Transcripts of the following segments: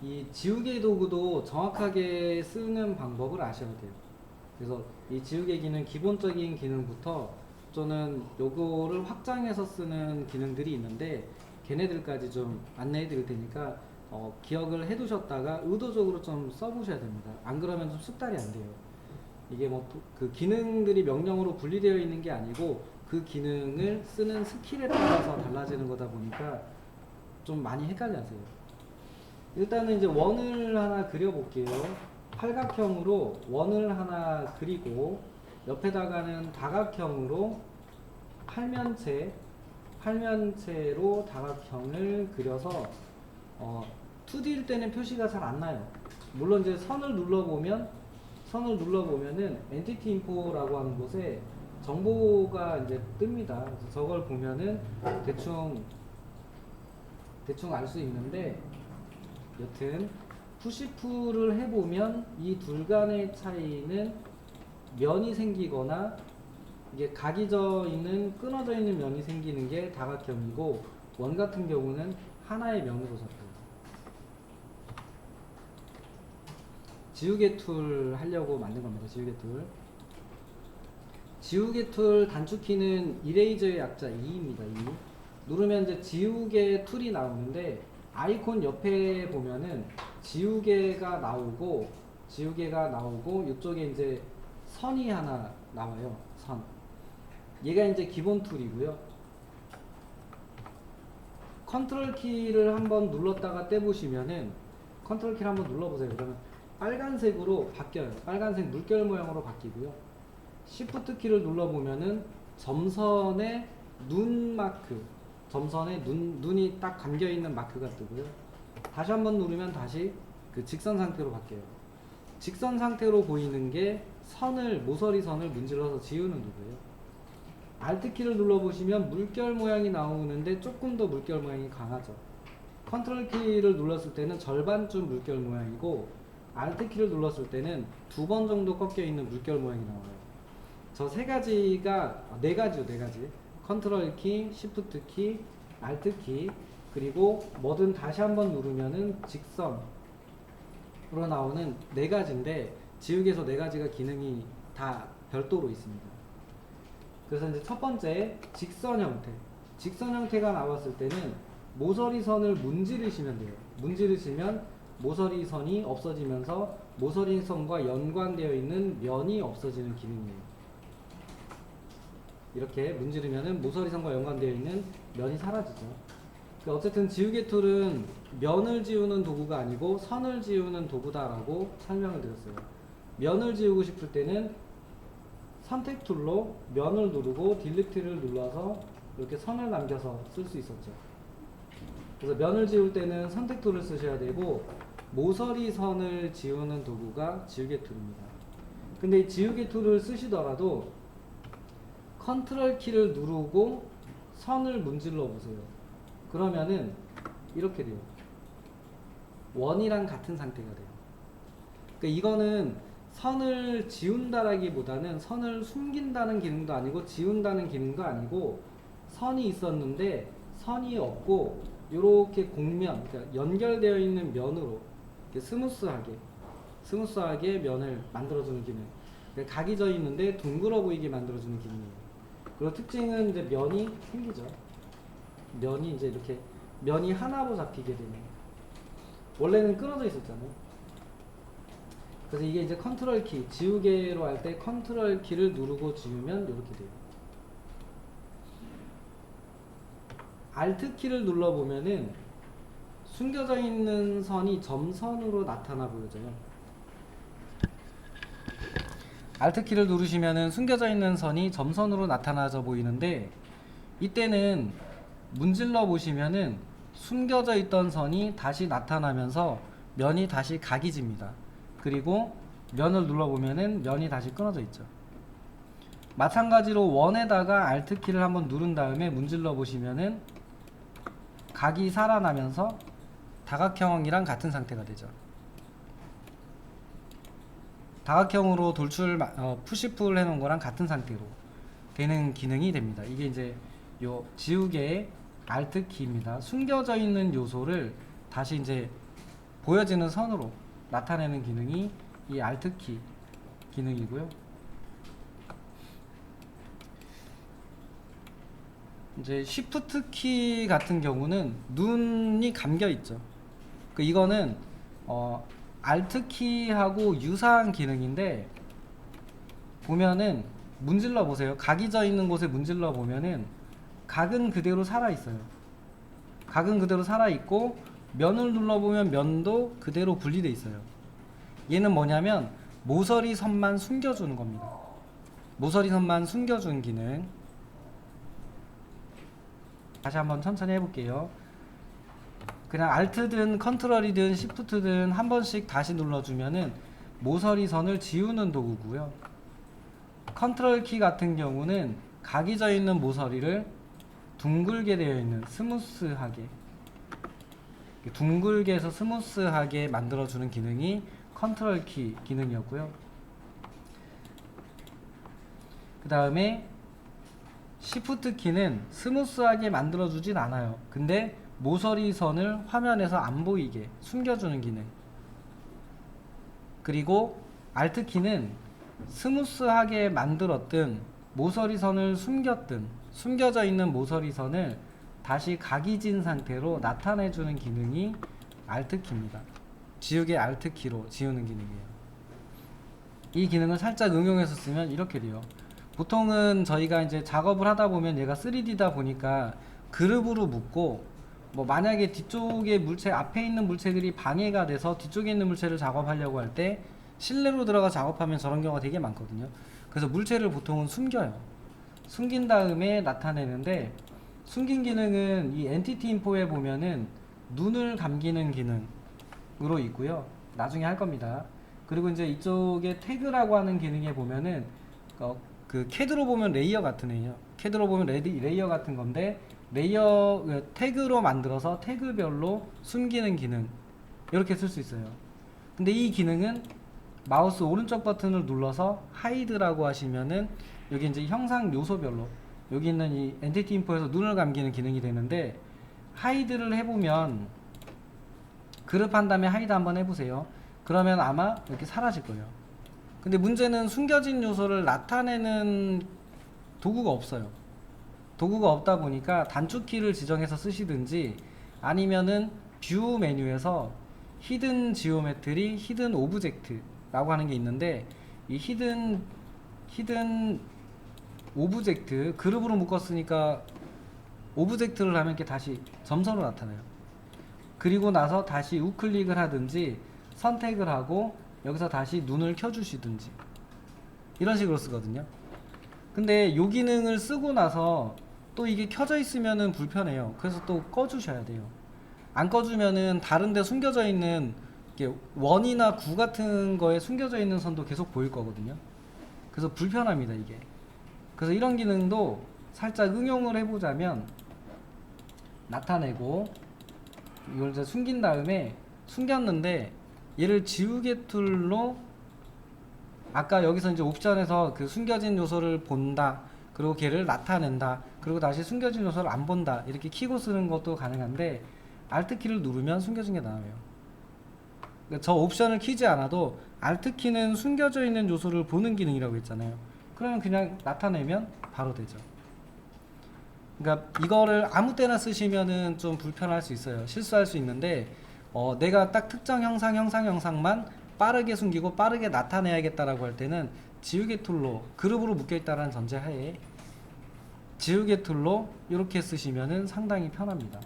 이 지우개 도구도 정확하게 쓰는 방법을 아셔야 돼요. 그래서 이 지우개 기능 기본적인 기능부터 저는 요거를 확장해서 쓰는 기능들이 있는데 걔네들까지 좀 안내해 드릴 테니까 기억을 해 두셨다가 의도적으로 좀 써보셔야 됩니다. 안 그러면 좀 숙달이 안 돼요. 이게 뭐 그 기능들이 명령어로 분리되어 있는 게 아니고 그 기능을 쓰는 스킬에 따라서 달라지는 거다 보니까 좀 많이 헷갈려 하세요. 일단은 이제 원을 하나 그려볼게요. 팔각형으로 원을 하나 그리고 옆에다가는 다각형으로 팔면체로 다각형을 그려서 2D일 때는 표시가 잘 안 나요. 물론 이제 선을 눌러보면은 엔티티 인포라고 하는 곳에 정보가 이제 뜹니다. 그래서 저걸 보면은 대충 알 수 있는데, 여튼 푸시풀을 해보면 이 둘 간의 차이는 면이 생기거나 이게 각이져 있는 끊어져 있는 면이 생기는 게 다각형이고, 원 같은 경우는 하나의 면으로 잡혀요. 지우개 툴 하려고 만든 겁니다. 지우개 툴 단축키는 이레이저의 약자 2입니다. 2. 누르면 이제 지우개 툴이 나오는데, 아이콘 옆에 보면은 지우개가 나오고 이쪽에 이제 선이 하나 나와요. 선. 얘가 이제 기본 툴이고요. 컨트롤 키를 한번 눌렀다가 떼보시면은, 컨트롤 키를 한번 눌러보세요. 그러면 빨간색으로 바뀌어요. 빨간색 물결 모양으로 바뀌고요. 시프트 키를 눌러보면은 점선에 눈 마크, 점선에 눈이 딱 감겨있는 마크가 뜨고요. 다시 한번 누르면 다시 그 직선 상태로 바뀌어요. 직선 상태로 보이는 게 모서리 선을 문질러서 지우는 거고요. Alt 키를 눌러보시면 물결 모양이 나오는데 조금 더 물결 모양이 강하죠. 컨트롤 키를 눌렀을 때는 절반쯤 물결 모양이고, Alt 키를 눌렀을 때는 2번 정도 꺾여 있는 물결 모양이 나와요. 저 네 가지. 컨트롤 키, 시프트 키, Alt 키, 그리고 뭐든 다시 한번 누르면은 직선으로 나오는 네 가지인데, 지우개에서 네 가지가 기능이 다 별도로 있습니다. 그래서 이제 첫 번째 직선 형태. 직선 형태가 나왔을 때는 모서리 선을 문지르시면 돼요. 문지르시면 모서리 선이 없어지면서 모서리 선과 연관되어 있는 면이 없어지는 기능이에요. 이렇게 문지르면은 모서리 선과 연관되어 있는 면이 사라지죠. 어쨌든 지우개 툴은 면을 지우는 도구가 아니고 선을 지우는 도구다라고 설명을 드렸어요. 면을 지우고 싶을 때는 선택 툴로 면을 누르고 딜리트를 눌러서 이렇게 선을 남겨서 쓸 수 있었죠. 그래서 면을 지울 때는 선택 툴을 쓰셔야 되고, 모서리 선을 지우는 도구가 지우개 툴입니다. 근데 이 지우개 툴을 쓰시더라도 컨트롤 키를 누르고 선을 문질러 보세요. 그러면은 이렇게 돼요. 원이랑 같은 상태가 돼요. 그러니까 이거는 선을 지운다라기보다는 선을 숨긴다는 기능도 아니고 지운다는 기능도 아니고, 선이 있었는데 선이 없고 이렇게 곡면, 그러니까 연결되어 있는 면으로 이렇게 스무스하게 면을 만들어주는 기능. 그러니까 각이 져 있는데 둥글어 보이게 만들어주는 기능이에요. 그리고 특징은 이제 면이 생기죠. 면이 이제 이렇게 면이 하나로 잡히게 되는. 원래는 끊어져 있었잖아요. 그래서 이게 이제 컨트롤 키, 지우개로 할 때 컨트롤 키를 누르고 지우면 이렇게 돼요. Alt 키를 눌러보면은 숨겨져 있는 선이 점선으로 나타나 보여져요. Alt 키를 누르시면은 숨겨져 있는 선이 점선으로 나타나져 보이는데, 이때는 문질러 보시면은 숨겨져 있던 선이 다시 나타나면서 면이 다시 각이집니다. 그리고 면을 눌러보면은 면이 다시 끊어져 있죠. 마찬가지로 원에다가 Alt 키를 한번 누른 다음에 문질러 보시면은 각이 살아나면서 다각형이랑 같은 상태가 되죠. 다각형으로 푸시풀 해놓은 거랑 같은 상태로 되는 기능이 됩니다. 이게 이제 요 지우개의 Alt 키입니다. 숨겨져 있는 요소를 다시 이제 보여지는 선으로 나타내는 기능이 이 Alt키 기능이고요. 이제 Shift 키 같은 경우는 눈이 감겨 있죠. 이거는 Alt 키하고 유사한 기능인데, 보면은 문질러 보세요. 각이 져 있는 곳에 문질러 보면은 각은 그대로 살아 있어요. 각은 그대로 살아 있고, 면을 눌러보면 면도 그대로 분리돼 있어요. 얘는 뭐냐면 모서리 선만 숨겨주는 겁니다. 모서리 선만 숨겨주는 기능. 다시 한번 천천히 해볼게요. 그냥 Alt든 컨트롤이든 Shift든 한 번씩 다시 눌러주면은 모서리 선을 지우는 도구고요. 컨트롤 키 같은 경우는 각이 져 있는 모서리를 둥글게 되어 있는, 스무스하게, 둥글게 해서 스무스하게 만들어주는 기능이 컨트롤 키 기능이었고요. 그 다음에 Shift 키는 스무스하게 만들어주진 않아요. 근데 모서리 선을 화면에서 안 보이게 숨겨주는 기능. 그리고 Alt 키는 스무스하게 만들었든 모서리 선을 숨겼든, 숨겨져 있는 모서리 선을 다시 각이 진 상태로 나타내주는 기능이 Alt 키입니다. 지우개 Alt 키로 지우는 기능이에요. 이 기능을 살짝 응용해서 쓰면 이렇게 돼요. 보통은 저희가 이제 작업을 하다 보면 얘가 3D다 보니까 그룹으로 묶고, 뭐 만약에 뒤쪽에 물체, 앞에 있는 물체들이 방해가 돼서 뒤쪽에 있는 물체를 작업하려고 할 때 실내로 들어가 작업하면 저런 경우가 되게 많거든요. 그래서 물체를 보통은 숨겨요. 숨긴 다음에 나타내는데, 숨긴 기능은 이 엔티티 인포에 보면은 눈을 감기는 기능으로 있고요. 나중에 할 겁니다. 그리고 이제 이쪽에 태그라고 하는 기능에 보면은 그 캐드로 보면 레이어 같은 애예요. 캐드로 보면 레이어 같은 건데, 레이어 태그로 만들어서 태그별로 숨기는 기능, 이렇게 쓸 수 있어요. 근데 이 기능은 마우스 오른쪽 버튼을 눌러서 하이드라고 하시면은 여기 이제 형상 요소별로, 여기 있는 이 엔티티 인포에서 눈을 감기는 기능이 되는데, 하이드를 해보면, 그룹 한 다음에 하이드 한번 해보세요. 그러면 아마 이렇게 사라질 거예요. 근데 문제는 숨겨진 요소를 나타내는 도구가 없어요. 도구가 없다 보니까 단축키를 지정해서 쓰시든지, 아니면은 뷰 메뉴에서 히든 지오메트리, 히든 오브젝트 라고 하는 게 있는데, 이 히든 오브젝트, 그룹으로 묶었으니까 오브젝트를 하면 이렇게 다시 점선으로 나타나요. 그리고 나서 다시 우클릭을 하든지 선택을 하고 여기서 다시 눈을 켜주시든지, 이런 식으로 쓰거든요. 근데 요 기능을 쓰고 나서 또 이게 켜져 있으면은 불편해요. 그래서 또 꺼주셔야 돼요. 안 꺼주면은 다른데 숨겨져 있는, 이렇게 원이나 구 같은 거에 숨겨져 있는 선도 계속 보일 거거든요. 그래서 불편합니다, 이게. 그래서 이런 기능도 살짝 응용을 해보자면, 나타내고 이걸 이제 숨긴 다음에, 숨겼는데 얘를 지우개 툴로, 아까 여기서 이제 옵션에서 그 숨겨진 요소를 본다, 그리고 걔를 나타낸다, 그리고 다시 숨겨진 요소를 안 본다, 이렇게 키고 쓰는 것도 가능한데, Alt 키를 누르면 숨겨진 게 나와요. 그러니까 저 옵션을 키지 않아도 Alt 키는 숨겨져 있는 요소를 보는 기능이라고 했잖아요. 그러면 그냥 나타내면 바로 되죠. 그러니까 이거를 아무 때나 쓰시면은 좀 불편할 수 있어요. 실수할 수 있는데, 내가 딱 특정 형상만 빠르게 숨기고 빠르게 나타내야겠다라고 할 때는 지우개 툴로, 그룹으로 묶여있다는 전제하에 지우개 툴로 이렇게 쓰시면은 상당히 편합니다.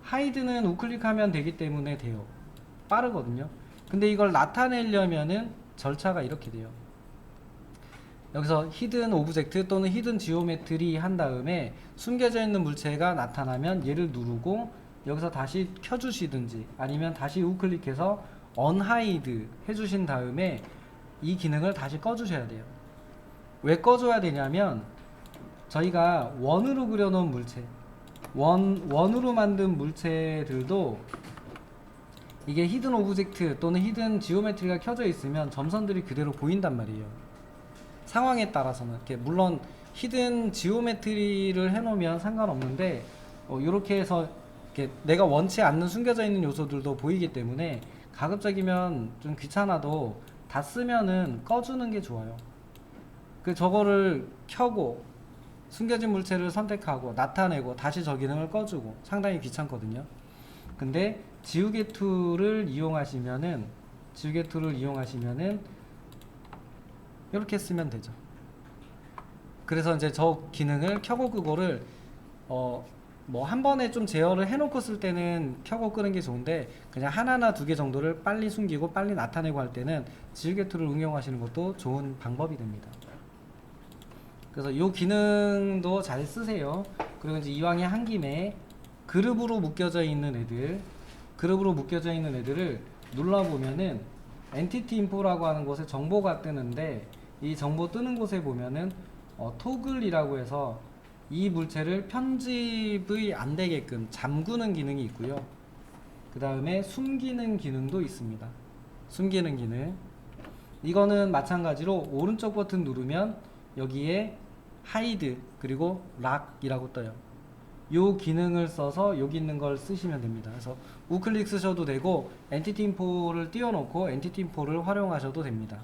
하이드는 우클릭하면 되기 때문에 돼요. 빠르거든요. 근데 이걸 나타내려면은 절차가 이렇게 돼요. 여기서 히든 오브젝트 또는 히든 지오메트리 한 다음에 숨겨져 있는 물체가 나타나면 얘를 누르고 여기서 다시 켜주시든지, 아니면 다시 우클릭해서 언하이드 해주신 다음에 이 기능을 다시 꺼주셔야 돼요. 왜 꺼줘야 되냐면, 저희가 원으로 그려놓은 물체, 원으로 만든 물체들도 이게 히든 오브젝트 또는 히든 지오메트리가 켜져 있으면 점선들이 그대로 보인단 말이에요. 상황에 따라서는. 이렇게 물론 히든 지오메트리를 해놓으면 상관없는데, 이렇게 해서 이렇게 내가 원치 않는 숨겨져 있는 요소들도 보이기 때문에 가급적이면 좀 귀찮아도 다 쓰면은 꺼주는 게 좋아요. 그 저거를 켜고 숨겨진 물체를 선택하고 나타내고 다시 저 기능을 꺼주고 상당히 귀찮거든요. 근데 지우개 툴을 이용하시면은 이렇게 쓰면 되죠. 그래서 이제 저 기능을 켜고 끄고를 뭐 한 번에 좀 제어를 해놓고 쓸 때는 켜고 끄는 게 좋은데 그냥 하나나 두 개 정도를 빨리 숨기고 빨리 나타내고 할 때는 지우개 툴을 응용하시는 것도 좋은 방법이 됩니다. 그래서 이 기능도 잘 쓰세요. 그리고 이제 이왕에 한 김에 그룹으로 묶여져 있는 애들을 눌러보면은 엔티티 인포라고 하는 곳에 정보가 뜨는데 이 정보 뜨는 곳에 보면은 토글이라고 해서 이 물체를 편집이 안 되게끔 잠그는 기능이 있고요. 그 다음에 숨기는 기능도 있습니다. 숨기는 기능. 이거는 마찬가지로 오른쪽 버튼 누르면 여기에 하이드 그리고 락이라고 떠요. 요 기능을 써서 여기 있는 걸 쓰시면 됩니다. 그래서 우클릭 쓰셔도 되고 엔티티 인포를 띄워놓고 엔티티 인포를 활용하셔도 됩니다.